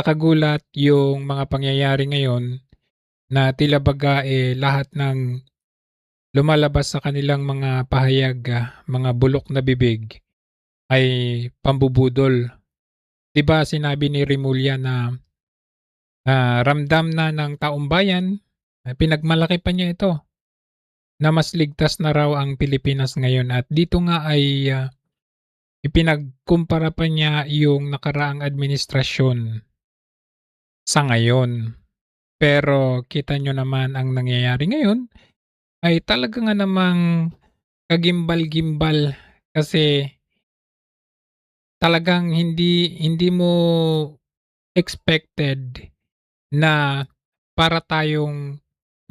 Nakakagulat yung mga pangyayari ngayon na tila baga, lahat ng lumalabas sa kanilang mga pahayag, mga bulok na bibig ay pambubudol. 'Di ba sinabi ni Rimulya na, ramdam na ng taong bayan, pinagmalaki pa niya ito, na mas ligtas na raw ang Pilipinas ngayon at dito nga ay, ipinagkumpara pa niya yung nakaraang administrasyon sa ngayon. Pero kita niyo naman ang nangyayari ngayon ay talaga nga namang kagimbal-gimbal kasi talagang hindi hindi mo expected na para tayong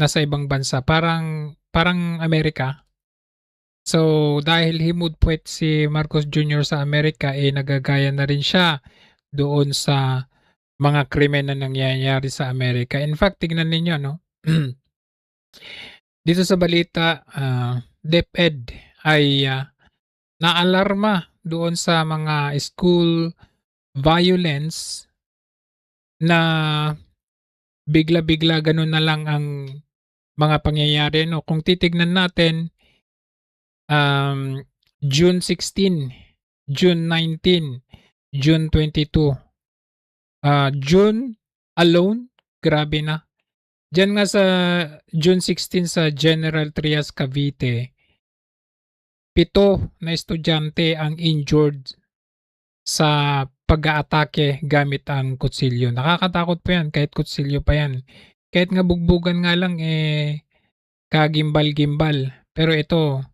nasa ibang bansa, parang parang Amerika. So, dahil himod-puwet si Marcos Jr. sa Amerika, nagagaya na rin siya doon sa mga krimen na nangyayari sa Amerika. In fact, tignan ninyo 'no, dito sa balita, DepEd ay, naalarma doon sa mga school violence na bigla-bigla gano'n na lang ang mga pangyayari 'no. Kung titignan natin, um, June 16, June 19, June 22, June alone, grabe na. Diyan nga sa June 16 sa General Trias, Cavite, 7 na estudyante ang injured sa pag-aatake gamit ang kutsilyo. Nakakatakot pa 'yan kahit kutsilyo pa 'yan. Kahit nga bugbugan nga lang, kagimbal-gimbal. Pero ito,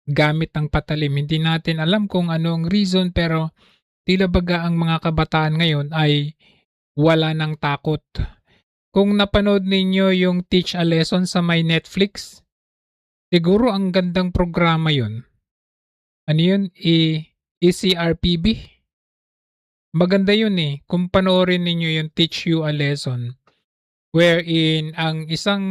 gamit ang patalim. Hindi natin alam kung ano ang reason pero tila baga ang mga kabataan ngayon ay wala ng takot. Kung napanood ninyo yung Teach a Lesson sa may Netflix, siguro ang gandang programa 'yun. Ano 'yun, ECRPB? Maganda 'yun, kung panoorin ninyo yung Teach You a Lesson, wherein ang isang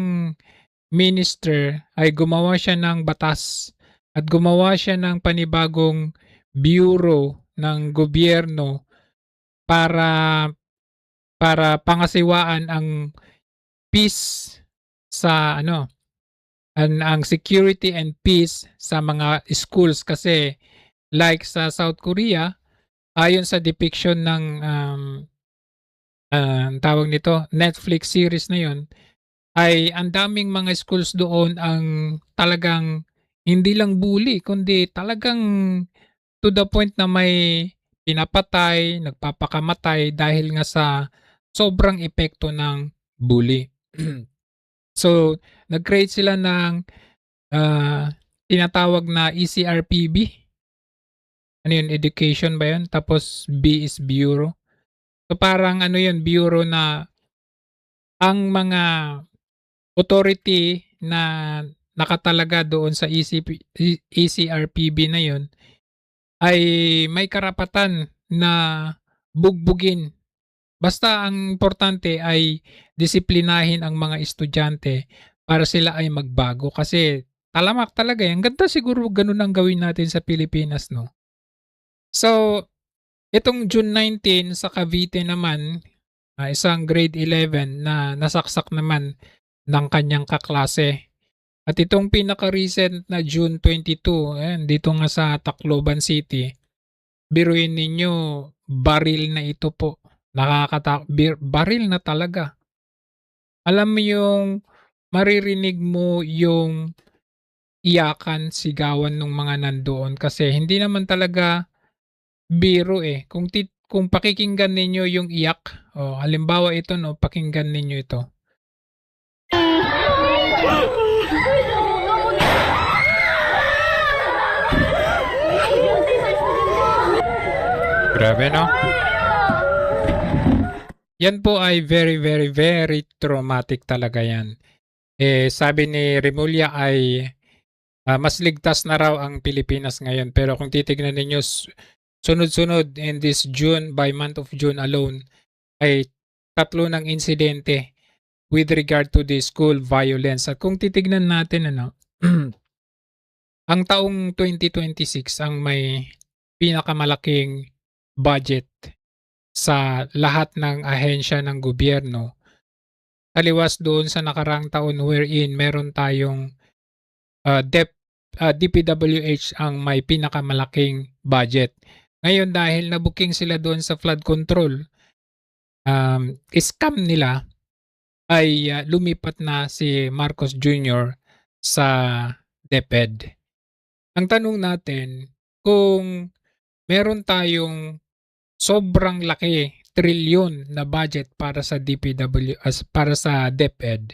minister ay gumawa siya ng batas at gumawa siya ng panibagong bureau ng gobyerno para para pangasiwaan ang peace sa ano, ang security and peace sa mga schools kasi like sa South Korea, ayon sa depiction ng, ang tawag nito, Netflix series na 'yun, ay ang daming mga schools doon ang talagang hindi lang bully kundi talagang to the point na may pinapatay, nagpapakamatay dahil nga sa sobrang epekto ng bully. So, nag-create sila ng, tinatawag na ECRPB. Ano 'yun, education ba 'yun? Tapos B is bureau. So, parang ano 'yun, bureau na ang mga authority na nakatalaga doon sa ECRPB na 'yun ay may karapatan na bugbugin. Basta ang importante ay disiplinahin ang mga estudyante para sila ay magbago kasi talamak talaga, ang ganda siguro gano'n ang gawin natin sa Pilipinas 'no. So, itong June 19 sa Cavite naman, isang grade 11 na nasaksak naman ng kanyang kaklase. At itong pinaka-recent na June 22, ayan dito nga sa Tacloban City, biruin ninyo baril na ito po. Baril na talaga. Alam mo yung maririnig mo yung iyakan, sigawan ng mga nandoon kasi hindi naman talaga biro, kung pakikinggan ninyo yung iyak, halimbawa ito 'no, pakinggan ninyo ito. Grabe 'no? Yan po ay very, very, very traumatic talaga yan. Sabi ni Remulla ay, mas ligtas na raw ang Pilipinas ngayon pero kung titignan ninyo sunod-sunod in this June, by month of June alone ay 3 ng insidente with regard to the school violence. At kung titignan natin ano, ang taong 2026 ang may pinakamalaking budget sa lahat ng ahensya ng gobyerno, taliwas doon sa nakaraang taon wherein meron tayong, DPWH ang may pinakamalaking budget. Ngayon dahil na-booking sila doon sa flood control, scam nila ay, lumipat na si Marcos Jr. sa DepEd. Ang tanong natin, kung meron tayong sobrang laki, trilyon na budget para sa para sa DepEd,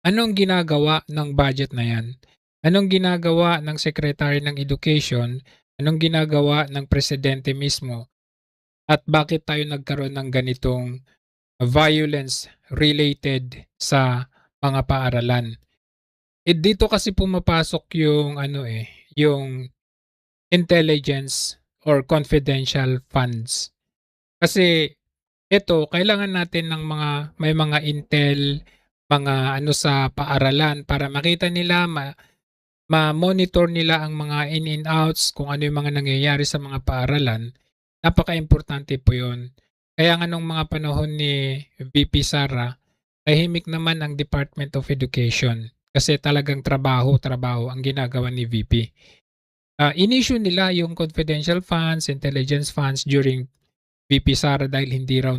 anong ginagawa ng budget na 'yan? Anong ginagawa ng Secretary ng Education? Anong ginagawa ng presidente mismo? At bakit tayo nagkaroon ng ganitong violence related sa mga paaralan? Dito kasi pumapasok yung ano, yung intelligence or confidential funds. Kasi ito kailangan natin ng may mga intel, mga ano sa paaralan para makita nila, ma-monitor nila ang mga in and outs, kung ano yung mga nangyayari sa mga paaralan. Napakaimportante po 'yun. Kaya nga nung mga panahon ni VP Sara, tahimik naman ang Department of Education kasi talagang trabaho ang ginagawa ni VP. In-issue nila yung confidential funds, intelligence funds during VP Sara dahil hindi raw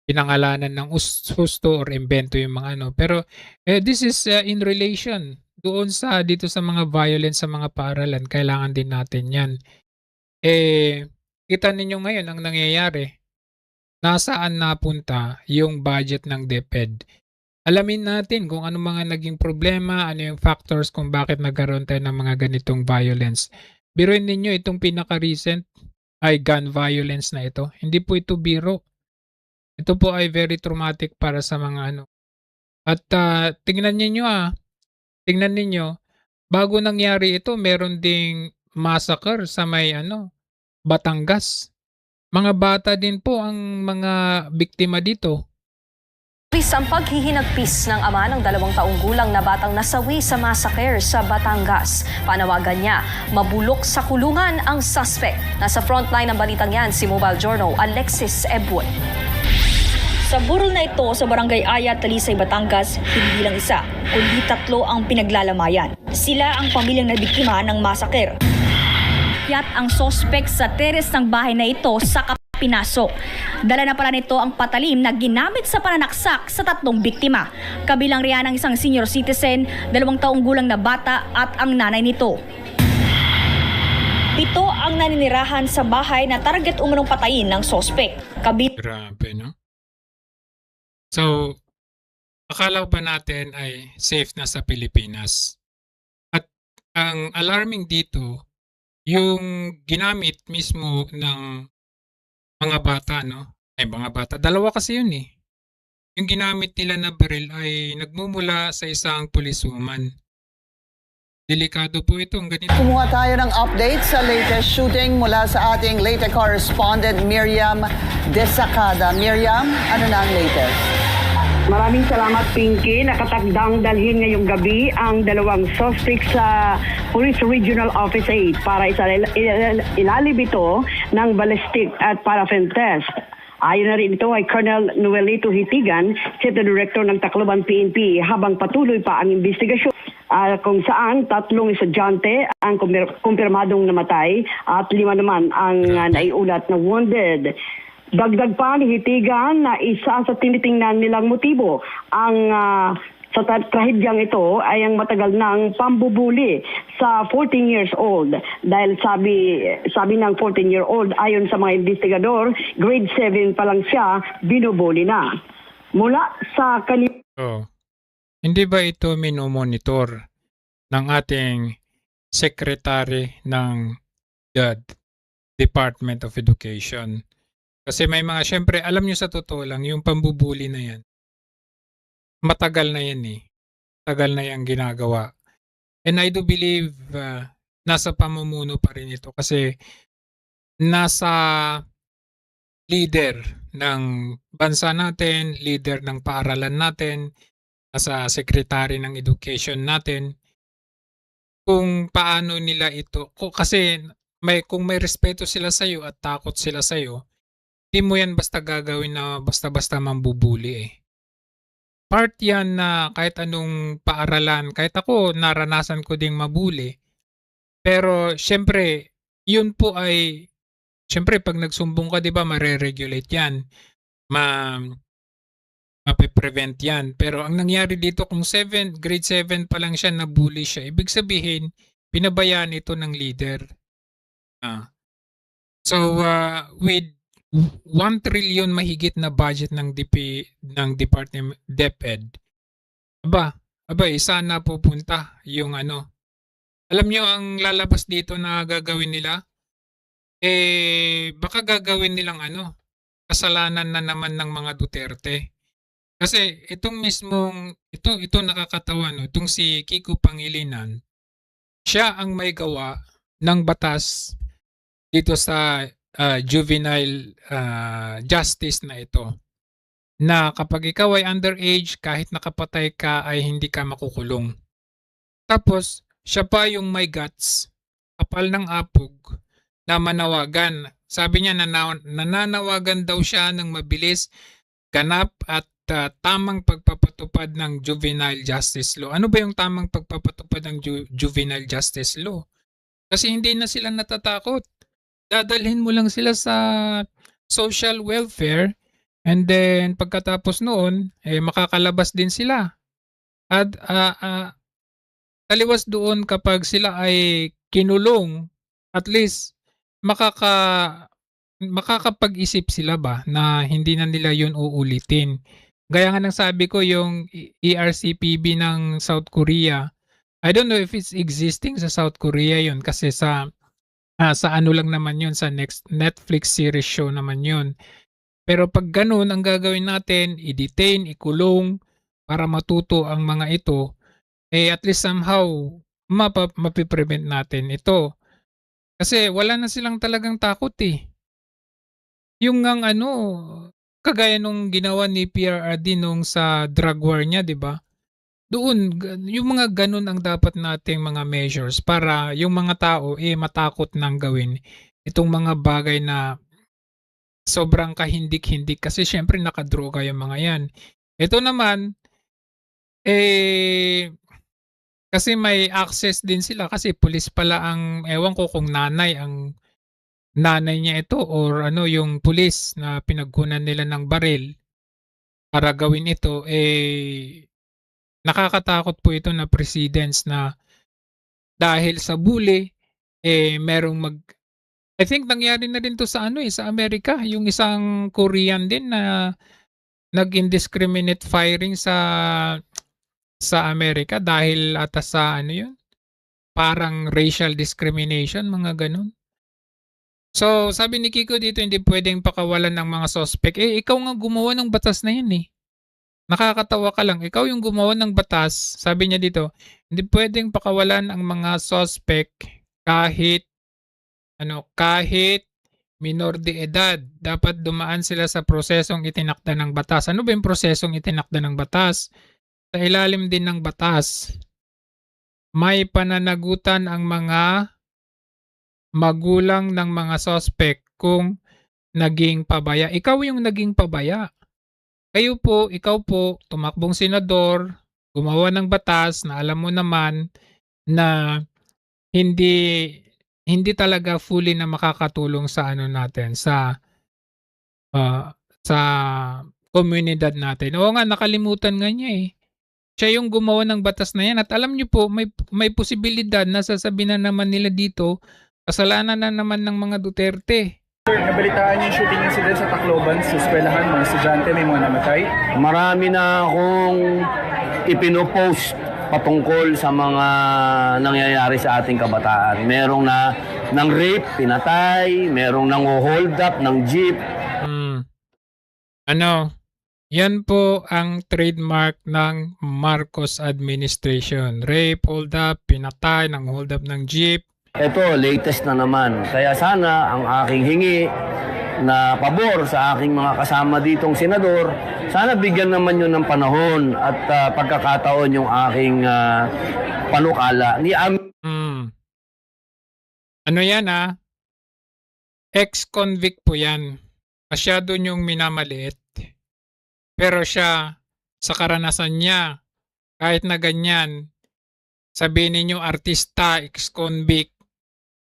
pinangalanan ng husto or imbento yung mga ano. Pero this is in relation doon sa dito sa mga violence sa mga paaralan, kailangan din natin 'yan. Kita ninyo ngayon ang nangyayari. Nasaan napunta yung budget ng DepEd? Alamin natin kung ano mga naging problema, ano yung factors kung bakit nagkaroon tayo ng mga ganitong violence. Biruin ninyo itong pinaka-recent ay gun violence na ito. Hindi po ito biro. Ito po ay very traumatic para sa mga ano. At tingnan ninyo, bago nangyari ito, meron ding massacre sa may ano, Batangas. Mga bata din po ang mga biktima dito. Ang paghihinagpis ng ama ng 2 taong gulang na batang nasawi sa massacre sa Batangas. Panawagan niya, mabulok sa kulungan ang suspect. Nasa frontline ng balitang yan si Mobile Journal Alexis Ebwood. Sa burol na ito sa Barangay Ayat, Talisay, Batangas, hindi lang isa, kundi 3 ang pinaglalamayan. Sila ang pamilyang nabiktima ng massacre. Yat ang sospek sa teres ng bahay na ito sa pinasok. Dala na pala nito ang patalim na ginamit sa pananaksak sa 3 biktima. Kabilang riyan ang isang senior citizen, 2 taong gulang na bata at ang nanay nito. 7 ang naninirahan sa bahay na target umunong patayin ng sospek. Grabe, no? So, akala ba natin ay safe na sa Pilipinas? At ang alarming dito, yung ginamit mismo ng mga bata, no? Ay, mga bata. 2 kasi yun eh. Yung ginamit nila na baril ay nagmumula sa isang policewoman. Delikado po itong ganito. Kumuha tayo ng update sa latest shooting mula sa ating Leyte correspondent Miriam Desacada. Miriam, ano na ang latest? Maraming salamat, Pinky. Nakatakdang dalhin ngayong gabi ang 2 suspect sa Police Regional Office 8 para ilalim ito ng ballistic at paraffin test. Ayon na rin ito ay Colonel Noelito Hitigan, City Director ng Tacloban PNP, habang patuloy pa ang investigasyon. Kung saan 3 estudyante ang kumpirmadong namatay at 5 naman ang naiulat na wounded. Dagdag pa ni Hitigan na isa sa tinitingnan nilang motibo ang sa trahedyang ito ay ang matagal ng pambubuli sa 14 years old. Dahil sabi ng 14-year-old, ayon sa mga investigador, grade 7 pa lang siya, binubuli na. Mula sa Hindi ba ito minomonitor ng ating Secretary ng Department of Education? Kasi may mga, syempre, alam nyo sa totoo lang, yung pambubuli na yan, matagal na yan eh. Tagal na yung ginagawa. And I do believe nasa pamumuno pa rin ito kasi nasa leader ng bansa natin, leader ng paaralan natin, nasa secretary ng education natin, kung paano nila ito. Kasi kung may respeto sila sa'yo at takot sila sa'yo, Di mo yan basta gagawin na basta-basta mambubuli eh. Part yan na kahit anong paaralan, kahit ako naranasan ko ding mabuli. Pero siyempre, yun po ay, siyempre pag nagsumbong ka, di ba, mare-regulate yan. Mape-prevent yan. Pero ang nangyari dito, kung grade 7 pa lang siya, nabully siya, ibig sabihin, pinabayaan ito ng leader. So, with 1 trillion mahigit na budget ng Department DepEd, aba, sana pupunta yung ano. Alam nyo ang lalabas dito na gagawin nila? Baka gagawin nilang kasalanan na naman ng mga Duterte. Kasi itong mismong, ito nakakatawa, no? Itong si Kiko Pangilinan, siya ang may gawa ng batas dito sa juvenile justice na ito. Na kapag ikaw ay underage, kahit nakapatay ka ay hindi ka makukulong. Tapos, siya pa yung may guts, kapal ng apog, na manawagan. Sabi niya nananawagan daw siya ng mabilis, ganap at tamang pagpapatupad ng juvenile justice law. Ano ba yung tamang pagpapatupad ng juvenile justice law? Kasi hindi na sila natatakot. Dadalhin mo lang sila sa social welfare and then pagkatapos noon, makakalabas din sila. At taliwas doon kapag sila ay kinulong, at least makakapag-isip sila ba na hindi na nila yun uulitin. Gaya nga ng sabi ko, yung ERCPB ng South Korea, I don't know if it's existing sa South Korea yun kasi sa ano lang naman yun, sa next Netflix series show naman yun. Pero pag ganun ang gagawin natin, i-detain, ikulong para matuto ang mga ito, at least somehow mapiprevent natin ito. Kasi wala na silang talagang takot eh. Yung ngang kagaya nung ginawa ni PRRD nung sa drug war niya, di ba? Doon, yung mga ganun ang dapat nating mga measures para yung mga tao matakot nang gawin itong mga bagay na sobrang kahindik-hindik kasi syempre nakadroga yung mga yan. Ito naman, kasi may access din sila kasi pulis pala ang, ewan ko kung nanay niya ito or yung pulis na pinagkunan nila ng baril para gawin ito, nakakatakot po ito na precedents na dahil sa bully, merong I think nangyari na din to sa sa Amerika, yung isang Korean din na nag-indiscriminate firing sa Amerika dahil ata sa yun, parang racial discrimination, mga ganun. So, sabi ni Kiko dito, hindi pwedeng pakawalan ng mga suspect. Ikaw nga gumawa ng batas na yun eh. Nakakatawa ka lang. Ikaw yung gumawa ng batas. Sabi niya dito, hindi pwedeng pakawalan ang mga suspect kahit minor de edad. Dapat dumaan sila sa prosesong itinakda ng batas. Ano ba yung prosesong itinakda ng batas? Sa ilalim din ng batas, may pananagutan ang mga magulang ng mga suspect kung naging pabaya. Ikaw yung naging pabaya. Ikaw po, tumakbong senador, gumawa ng batas na alam mo naman na hindi talaga fully na makakatulong sa natin, sa komunidad natin. Oo nga, nakalimutan nga niya eh. Siya yung gumawa ng batas na yan. At alam niyo po, may posibilidad na sasabihin na naman nila dito, kasalanan na naman ng mga Duterte. Sir, nabalitaan yung shooting incident sa Tacloban, sa eskwelahan, mga estudyante, may mga namatay. Marami na akong ipinopost patungkol sa mga nangyayari sa ating kabataan. Merong ng rape, pinatay, merong nang hold up ng jeep. Yan po ang trademark ng Marcos administration. Rape, hold up, pinatay, nang hold up ng jeep. Ito, latest na naman. Kaya sana ang aking hingi na pabor sa aking mga kasama ditong senador, sana bigyan naman yun ng panahon at pagkakataon yung aking panukala. Ano yan Ex-convict po yan. masyado niyong minamaliit. Pero siya, sa karanasan niya, kahit na ganyan, sabihin ninyo artista, ex-convict,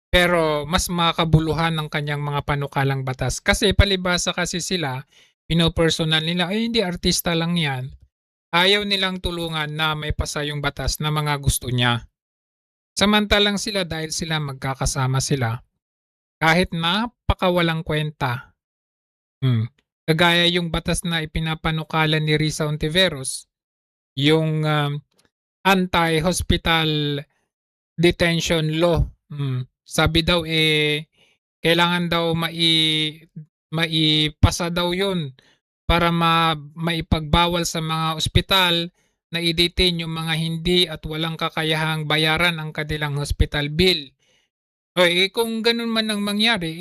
pero mas makabuluhan ng kanyang mga panukalang batas. Kasi palibhasa kasi sila, pinopersonal nila, ay hindi artista lang yan. Ayaw nilang tulungan na may pasa yung batas na mga gusto niya. Samantalang sila dahil sila magkakasama sila, kahit napakawalang kwenta. Kagaya yung batas na ipinapanukala ni Risa Ontiveros, yung anti-hospital detention law. Sabi daw kailangan daw maipasa daw yun para maipagbawal sa mga ospital na i-detain yung mga hindi at walang kakayahang bayaran ang kanilang hospital bill. Kung ganun man ang mangyari,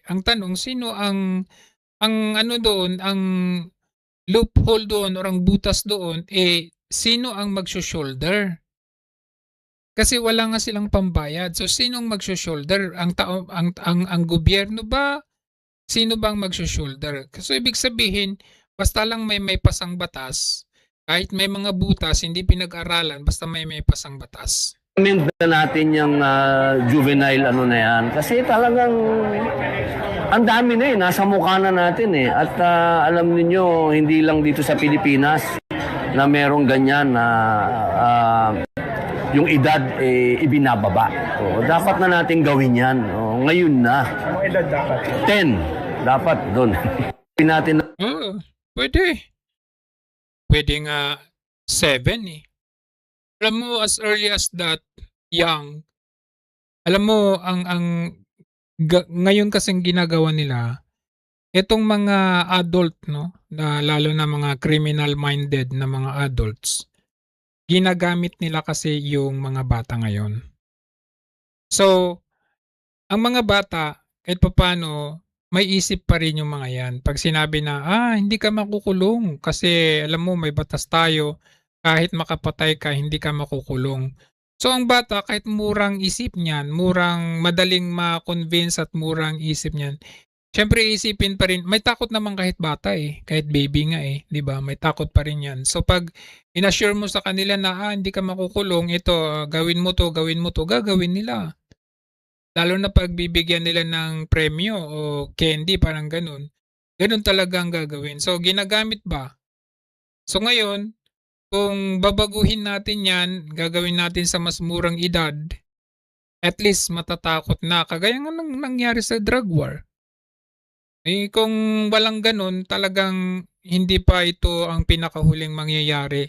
ang tanong, sino ang ano doon, ang loophole doon or ang butas doon, sino ang magso-shoulder? Kasi wala nga silang pambayad. So sinong magso-shoulder? Ang gobyerno ba? Sino bang magso-shoulder? So ibig sabihin, basta lang may pasang batas, kahit may mga butas hindi pinag-aralan, basta may pasang batas. Amend na natin yung juvenile ano na yan. Kasi talagang ang dami na nasa mukha na natin At alam niyo hindi lang dito sa Pilipinas na merong ganyan na yung edad ibinababa. Dapat na natin gawin yan. Ngayon na. Anong edad dapat? 10. Dapat doon. natin Pwede. Pwede nga 7 Alam mo, as early as that young, alam mo, ngayon kasing ginagawa nila, itong mga adult, no, na lalo na mga criminal-minded na mga adults, ginagamit nila kasi yung mga bata ngayon. So, ang mga bata, kahit papaano, may isip pa rin yung mga yan. Pag sinabi na, hindi ka makukulong kasi alam mo, may batas tayo, kahit makapatay ka, hindi ka makukulong. So ang bata, kahit murang isip niyan, murang madaling ma-convince at murang isip niyan, syempre isipin pa rin, may takot naman kahit bata kahit baby nga di ba? May takot pa rin yan. So pag inassure mo sa kanila na hindi ka makukulong, ito, gawin mo to, gagawin nila. Lalo na pag bibigyan nila ng premyo o candy, parang ganun. Ganun talaga ang gagawin. So ginagamit ba? So ngayon, kung babaguhin natin yan, gagawin natin sa mas murang edad, at least matatakot na. Kagaya nga nangyari sa drug war. Kung walang ganun, talagang hindi pa ito ang pinakahuling mangyayari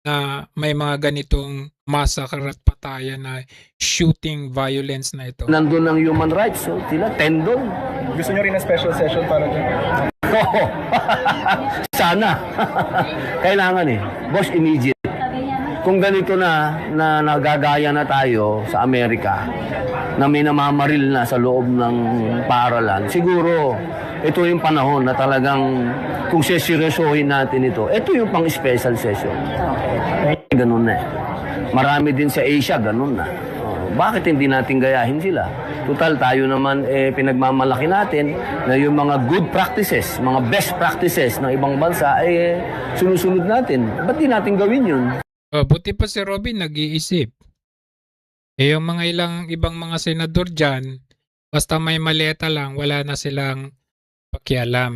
na may mga ganitong massacre at patayan na shooting violence na ito. Nandun ang human rights. So, tila, tendon. Gusto nyo rin na special session para dyan? Oo. Sana. Kailangan Boss, immediate. Kung ganito na nagagaya na tayo sa Amerika, na may namamaril na sa loob ng paaralan, siguro ito yung panahon na talagang kung seseryosohin natin ito yung pang-special session. Ganun na Marami din sa Asia, ganun na. Bakit hindi natin gayahin sila? Total, tayo naman pinagmamalaki natin na yung mga good practices, mga best practices ng ibang bansa sinusunod natin. Ba't di natin gawin yun? Buti pa si Robin nag-iisip. Yung mga ibang mga senador dyan, basta may maleta lang, wala na silang pakialam.